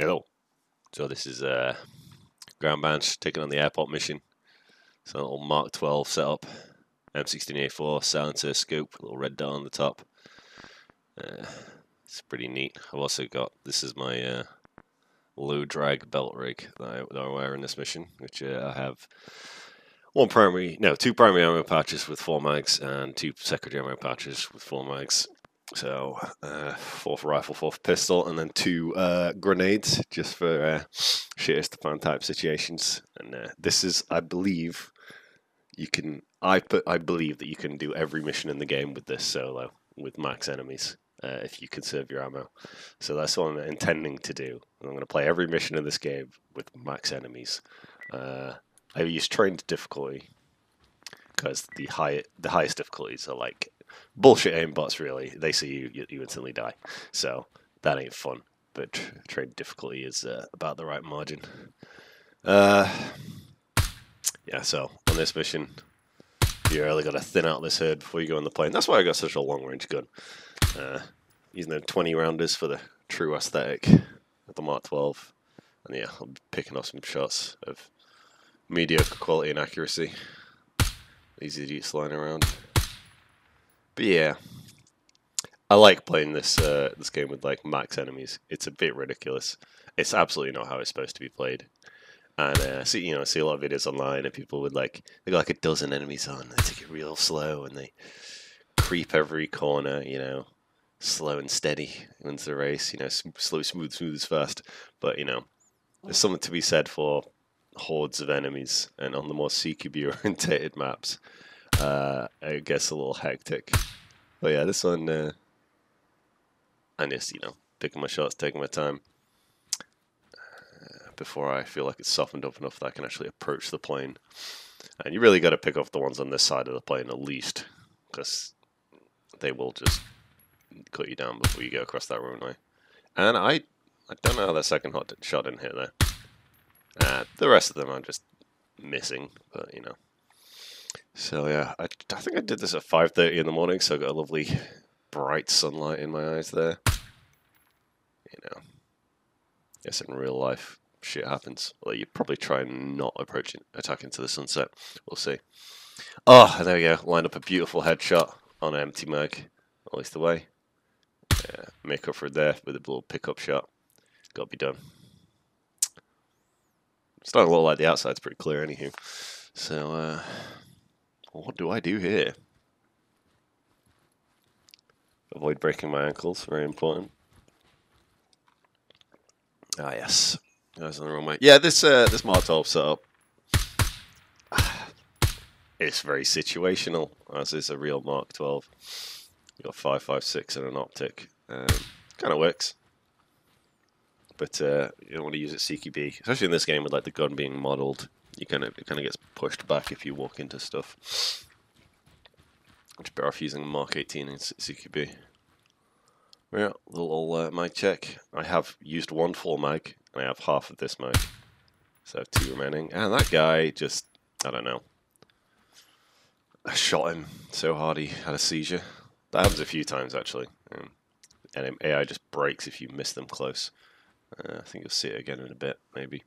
Hello. So this is Ground Band taking on the airport mission. So a little Mark 12 setup, M16A4, silencer, scope, a little red dot on the top. It's pretty neat. I've also got, this is my low drag belt rig that I wear in this mission, which I have two primary ammo pouches with 4 mags and 2 secondary ammo pouches with 4 mags. So 4 for rifle, 4 for pistol, and then 2 grenades just for shittest to fan type situations. And this is, I believe, I believe that you can do every mission in the game with this solo with max enemies if you conserve your ammo. So that's what I'm intending to do. I'm going to play every mission in this game with max enemies. I use trained difficulty because the highest difficulties are like bullshit aimbots. Really, they see you instantly die. So that ain't fun. But trained difficulty is about the right margin. Yeah. So on this mission, you really got to thin out this herd before you go on the plane. That's why I got such a long range gun. Using the 20 rounders for the true aesthetic of the Mark 12. And yeah, I'll be picking off some shots of mediocre quality and accuracy. These idiots lying around. But yeah, I like playing this this game with like max enemies. It's a bit ridiculous. It's absolutely not how it's supposed to be played. And I see a lot of videos online of people with they got like a dozen enemies on. They take it real slow and they creep every corner. Slow and steady wins the race. Slow, smooth is fast. But there's something to be said for hordes of enemies, and on the more CQB orientated maps, it gets a little hectic. But yeah, this one, I'm just picking my shots, taking my time before I feel like it's softened up enough that I can actually approach the plane. And you really got to pick off the ones on this side of the plane at least, because they will just cut you down before you go across that runway. And I don't know how that second shot didn't hit there. The rest of them I'm just missing, but So yeah, I think I did this at 5:30 in the morning, so I got a lovely bright sunlight in my eyes there. Guess in real life shit happens. Well, you probably try and not attack into the sunset. We'll see. Oh, there we go. Lined up a beautiful headshot on an empty mag. At least the way. Make up for there with a little pickup shot. Got to be done. Starting to look like the outside's pretty clear, anywho. So, what do I do here? Avoid breaking my ankles. Very important. Ah, yes. I was on the wrong way. Yeah, this Mark 12 setup. It's very situational, as is a real Mark 12. You got 5.56 and an optic. Kind of works, but you don't want to use it CQB, especially in this game with the gun being modelled. It kind of gets pushed back if you walk into stuff. Much better off using Mark 18 in CQB. Yeah, little mag check. I have used 1 full mag, and I have half of this mag, so I have 2 remaining. And that guy just, I don't know. I shot him so hard he had a seizure. That happens a few times actually. And AI just breaks if you miss them close. I think you'll see it again in a bit, maybe.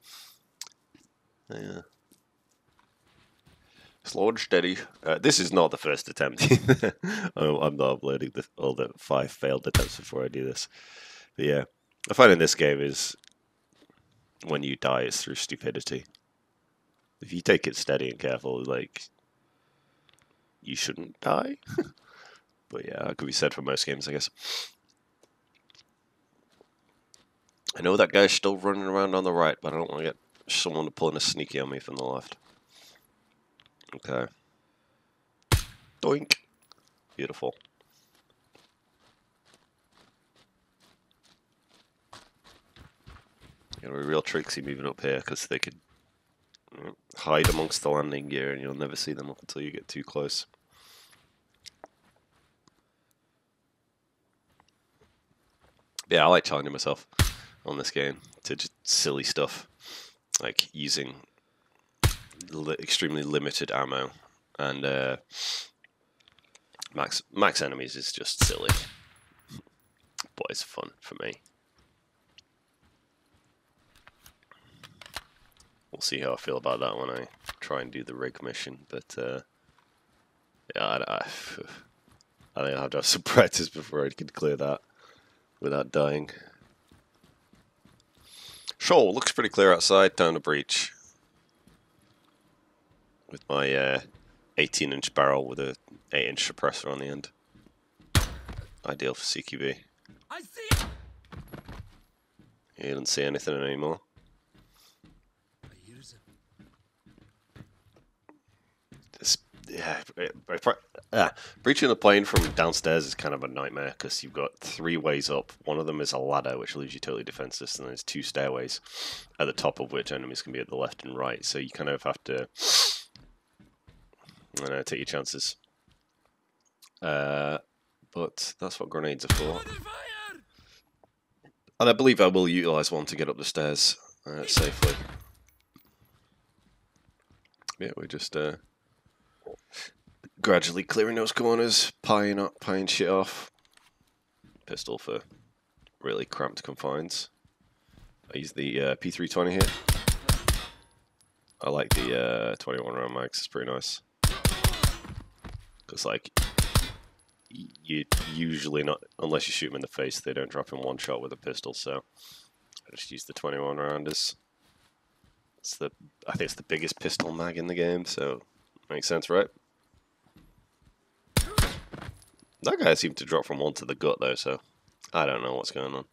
Yeah. Slow and steady. This is not the first attempt. I'm not uploading all the 5 failed attempts before I do this. But yeah, I find in this game is when you die, it's through stupidity. If you take it steady and careful, you shouldn't die. But yeah, that could be said for most games, I guess. I know that guy's still running around on the right, but I don't want to get someone pulling a sneaky on me from the left. Okay. Doink. Beautiful. Be real tricksy moving up here because they could hide amongst the landing gear and you'll never see them up until you get too close. Yeah, I like challenging myself on this game to just silly stuff, like using extremely limited ammo, and max enemies is just silly, but it's fun for me. see how I feel about that when I try and do the rig mission. But yeah, I think I have to have some practice before I can clear that without dying. Sure, looks pretty clear outside down the breach. With my 18-inch barrel with a 8-inch suppressor on the end. Ideal for CQB. I see it. You didn't see anything anymore. Breaching the plane from downstairs is kind of a nightmare because you've got 3 ways up. One of them is a ladder, which leaves you totally defenseless, and there's 2 stairways, at the top of which enemies can be at the left and right. So you kind of have to, I don't know, take your chances. But that's what grenades are for. And I believe I will utilize one to get up the stairs safely. Yeah, we're just gradually clearing those corners, pieing shit off. Pistol for really cramped confines. I use the P320 here. I like the 21 round mags, it's pretty nice. Because, like, you usually not, unless you shoot them in the face, they don't drop in one shot with a pistol, so I just use the 21 rounders. I think it's the biggest pistol mag in the game, so makes sense, right? That guy seemed to drop from 1 to the gut though, so I don't know what's going on.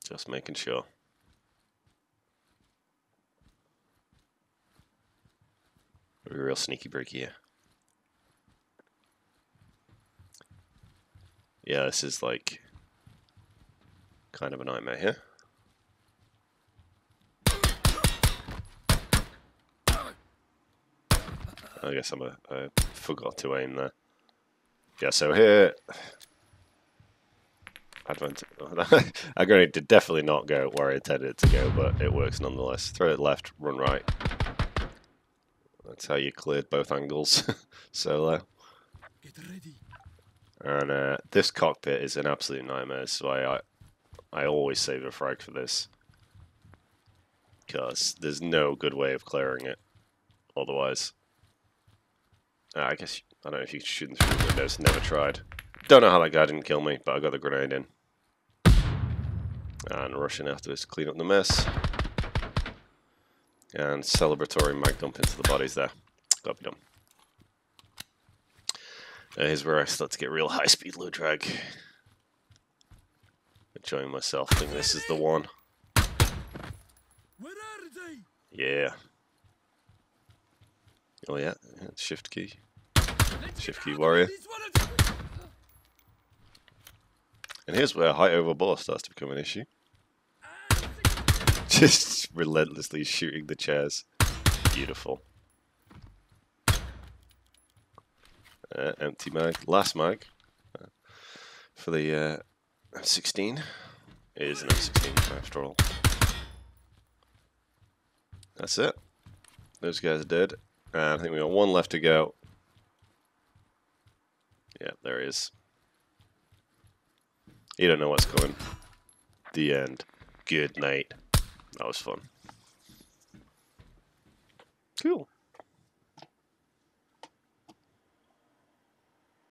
Just making sure. Be real sneaky breaky here. Yeah, this is like kind of a nightmare here. I guess I forgot to aim there. Yeah, so here, I grenade did definitely not go where I intended it to go, but it works nonetheless. Throw it left, run right. That's how you cleared both angles solo. Get ready. And this cockpit is an absolute nightmare, so I always save a frag for this. Because there's no good way of clearing it otherwise. I guess, I don't know if you can shoot them through the windows, never tried. Don't know how that guy didn't kill me, but I got the grenade in. And rushing afterwards to clean up the mess. And celebratory mag dump into the bodies there. Got to be done. Here's where I start to get real high speed low drag. Enjoying myself, thinking this is the one. Where are they? Yeah. Oh yeah, shift key. Shift key warrior. And here's where height over ball starts to become an issue. Just relentlessly shooting the chairs. Beautiful. Empty mag. Last mag. For the M16. It is an M16 after all. That's it. Those guys are dead. And I think we got 1 left to go. Yeah, there he is. You don't know what's coming. The end. Good night. That was fun. Cool.